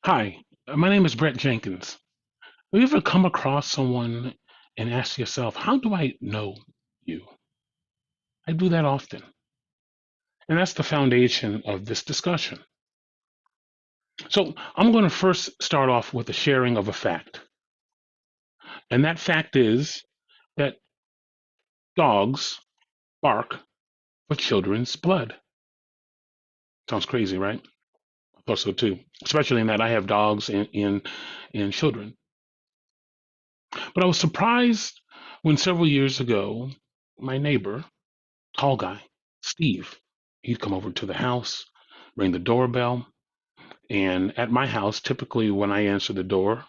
Hi, my name is Brett Jenkins. Have you ever come across someone and asked yourself, how do I know you? I do that often. And that's the foundation of this discussion. So I'm going to first start off with the sharing of a fact. And that fact is that dogs bark for children's blood. Sounds crazy, right? I thought so too. Especially in that I have dogs and children. But I was surprised when several years ago, my neighbor, tall guy, Steve. He'd come over to the house, ring the doorbell, and at my house, typically when I answer the door,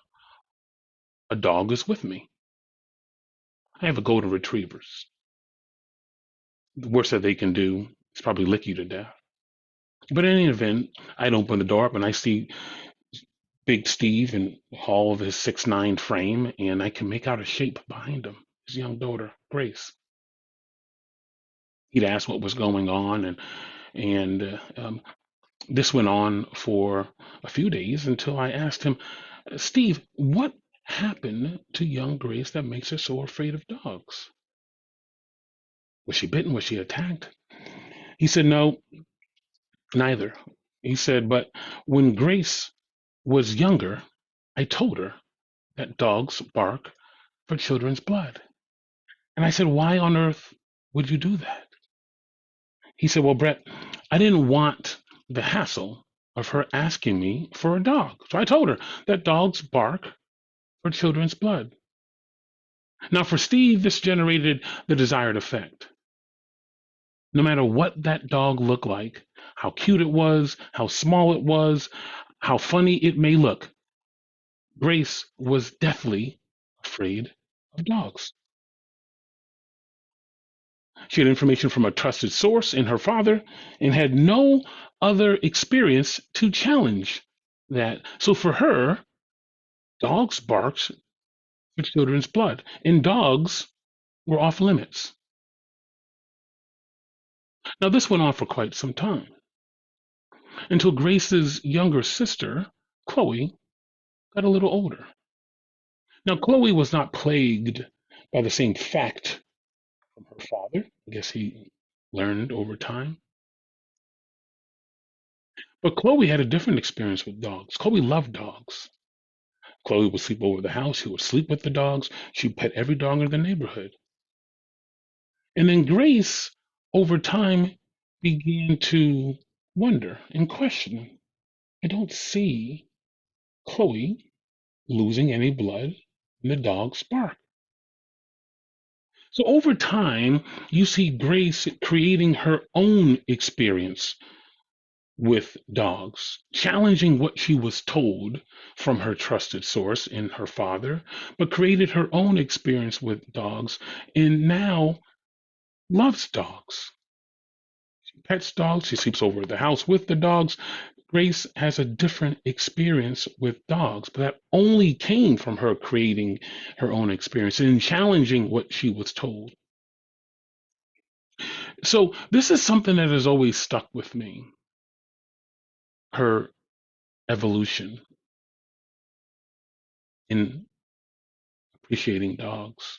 a dog is with me. I have a golden retrievers. The worst that they can do is probably lick you to death. But in any event, I'd open the door up and I see Big Steve in all of his 6'9" frame, and I can make out a shape behind him, his young daughter, Grace. He'd ask what was going on, and this went on for a few days until I asked him, Steve, what happened to young Grace that makes her so afraid of dogs? Was she bitten? Was she attacked? He said, no, neither. He said, but when Grace was younger, I told her that dogs bark for children's blood. And I said, why on earth would you do that? He said, well, Brett, I didn't want the hassle of her asking me for a dog. So I told her that dogs bark for children's blood. Now, for Steve, this generated the desired effect. No matter what that dog looked like, how cute it was, how small it was, how funny it may look, Grace was deathly afraid of dogs. She had information from a trusted source in her father and had no other experience to challenge that. So for her, dogs barked for children's blood, and dogs were off limits. Now, this went on for quite some time until Grace's younger sister, Chloe, got a little older. Now, Chloe was not plagued by the same fact from her father. I guess he learned over time. But Chloe had a different experience with dogs. Chloe loved dogs. Chloe would sleep over the house. She would sleep with the dogs. She'd pet every dog in the neighborhood. And then Grace, over time, began to wonder and question. I don't see Chloe losing any blood in the dog's bark. So over time, you see Grace creating her own experience with dogs, challenging what she was told from her trusted source in her father, but created her own experience with dogs and now loves dogs. She pets dogs, she sleeps over at the house with the dogs. Grace has a different experience with dogs, but that only came from her creating her own experience and challenging what she was told. So this is something that has always stuck with me, her evolution in appreciating dogs.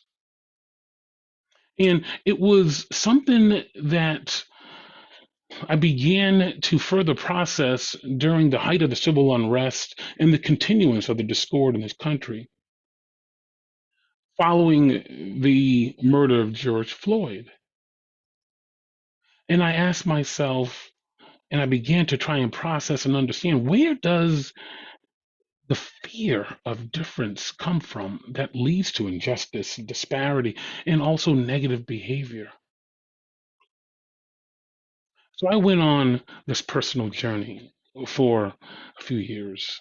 And it was something that I began to further process during the height of the civil unrest and the continuance of the discord in this country following the murder of George Floyd. And I asked myself, and I began to try and process and understand, where does the fear of difference come from that leads to injustice, disparity, and also negative behavior? So I went on this personal journey for a few years,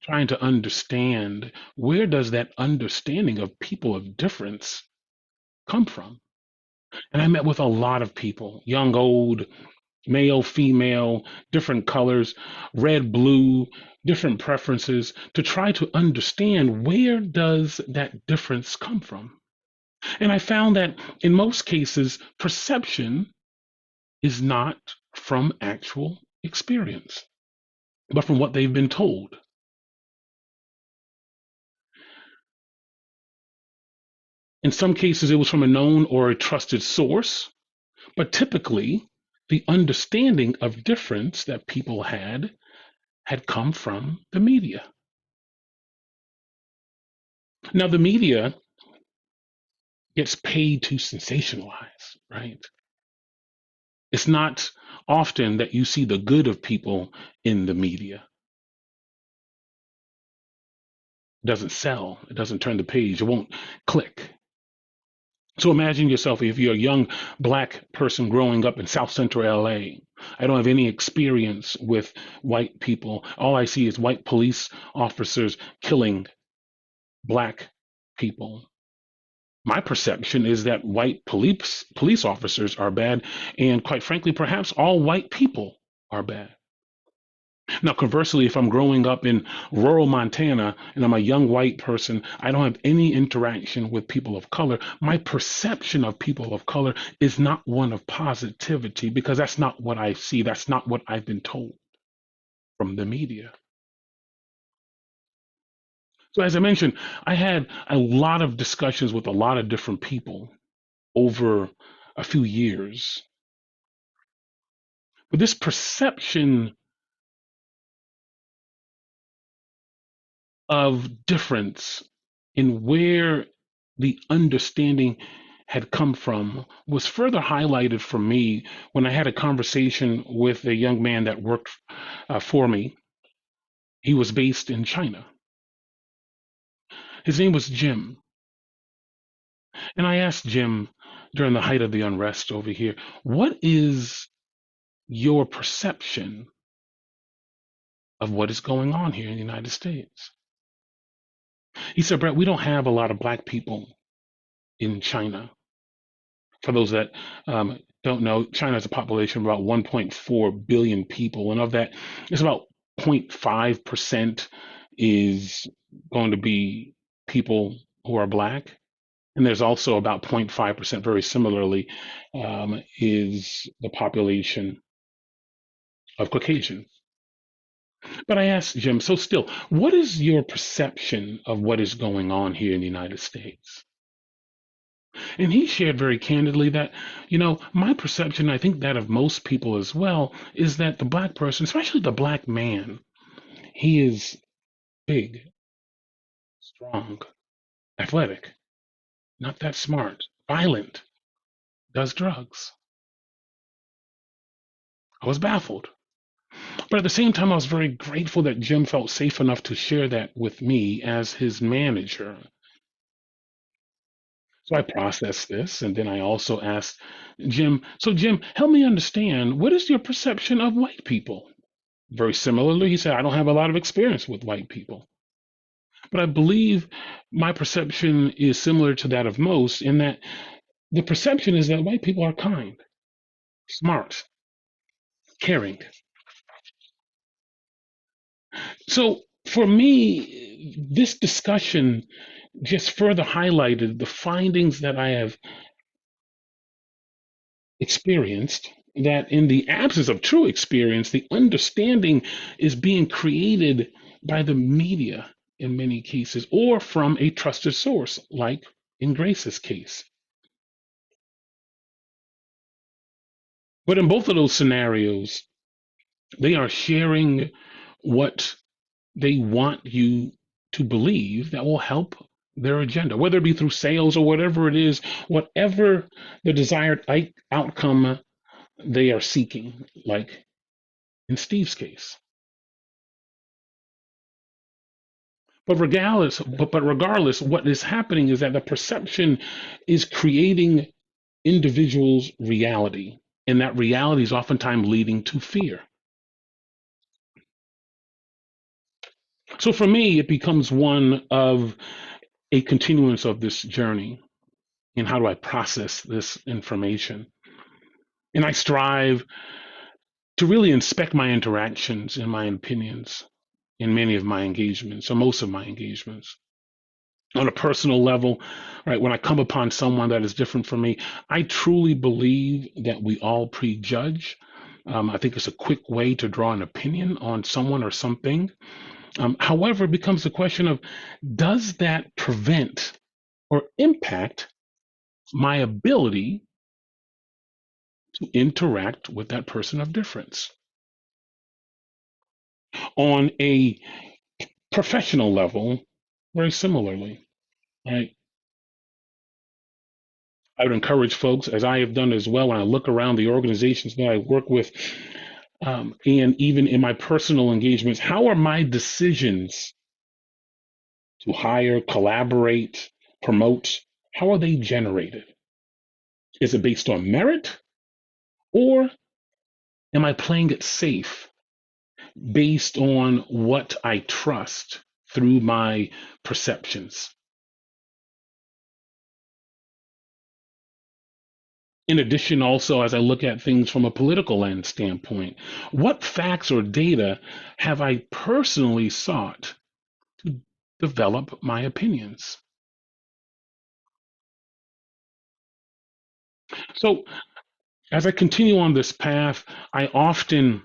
trying to understand, where does that understanding of people of difference come from? And I met with a lot of people, young, old, male, female, different colors, red, blue, different preferences, to try to understand, where does that difference come from? And I found that in most cases, perception is not from actual experience. but from what they've been told. In some cases, it was from a known or a trusted source, but typically, the understanding of difference that people had come from the media. Now, the media gets paid to sensationalize, right? It's not often that you see the good of people in the media. It doesn't sell, it doesn't turn the page, it won't click. So imagine yourself if you're a young black person growing up in South Central LA. I don't have any experience with white people. All I see is white police officers killing black people. My perception is that white police officers are bad, and quite frankly, perhaps all white people are bad. Now, conversely, if I'm growing up in rural Montana and I'm a young white person, I don't have any interaction with people of color. My perception of people of color is not one of positivity because that's not what I see. That's not what I've been told from the media. So, as I mentioned, I had a lot of discussions with a lot of different people over a few years. But this perception of difference in where the understanding had come from was further highlighted for me when I had a conversation with a young man that worked for me. He was based in China. His name was Jim. And I asked Jim during the height of the unrest over here, what is your perception of what is going on here in the United States? He said, Brett, we don't have a lot of black people in China. For those that don't know, China has a population of about 1.4 billion people, and of that, it's about 0.5% is going to be people who are black. And there's also about 0.5%, very similarly, is the population of Caucasian. But I asked Jim, so still, what is your perception of what is going on here in the United States? And he shared very candidly that, my perception, I think that of most people as well, is that the black person, especially the black man, he is big, strong, athletic, not that smart, violent, does drugs. I was baffled. But at the same time, I was very grateful that Jim felt safe enough to share that with me as his manager. So I processed this, and then I also asked Jim, so Jim, help me understand, what is your perception of white people? Very similarly, he said, I don't have a lot of experience with white people. But I believe my perception is similar to that of most in that the perception is that white people are kind, smart, caring. So for me, this discussion just further highlighted the findings that I have experienced, that in the absence of true experience, the understanding is being created by the media in many cases or from a trusted source, like in Grace's case. But in both of those scenarios, they are sharing what they want you to believe that will help their agenda, whether it be through sales or whatever it is, whatever the desired outcome they are seeking, like in Steve's case. But regardless, what is happening is that the perception is creating individuals' reality, and that reality is oftentimes leading to fear. So for me, it becomes one of a continuance of this journey. And how do I process this information? And I strive to really inspect my interactions and my opinions in many of my engagements, or most of my engagements. On a personal level, right, when I come upon someone that is different from me, I truly believe that we all prejudge I think it's a quick way to draw an opinion on someone or something. However, it becomes a question of, does that prevent or impact my ability to interact with that person of difference? On a professional level, very similarly, right? I would encourage folks, as I have done as well, when I look around the organizations that I work with, and even in my personal engagements, how are my decisions to hire, collaborate, promote, how are they generated? Is it based on merit, or am I playing it safe based on what I trust through my perceptions? In addition, also, as I look at things from a political lens standpoint, what facts or data have I personally sought to develop my opinions? So, as I continue on this path, I often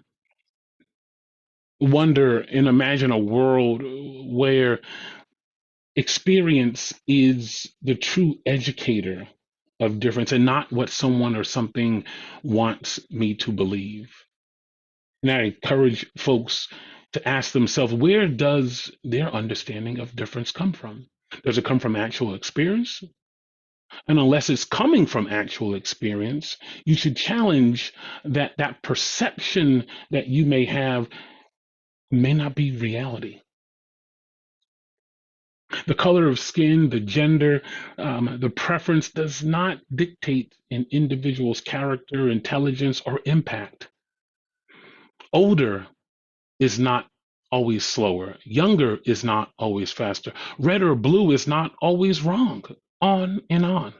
wonder and imagine a world where experience is the true educator of difference and not what someone or something wants me to believe. And I encourage folks to ask themselves, where does their understanding of difference come from? Does it come from actual experience? And unless it's coming from actual experience, you should challenge that perception that you may have may not be reality. The color of skin, the gender, the preference does not dictate an individual's character, intelligence, or impact. Older is not always slower. Younger is not always faster. Red or blue is not always wrong. On and on.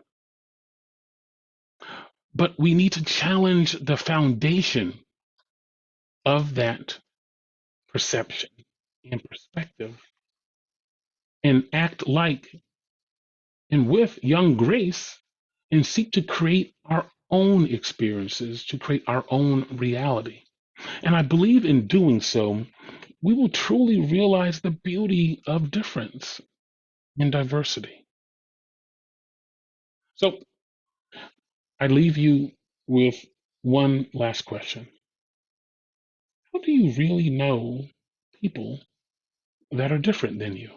But we need to challenge the foundation of that perception and perspective and act like and with young grace and seek to create our own experiences, to create our own reality. And I believe in doing so, we will truly realize the beauty of difference and diversity. So I leave you with one last question. How do you really know people that are different than you?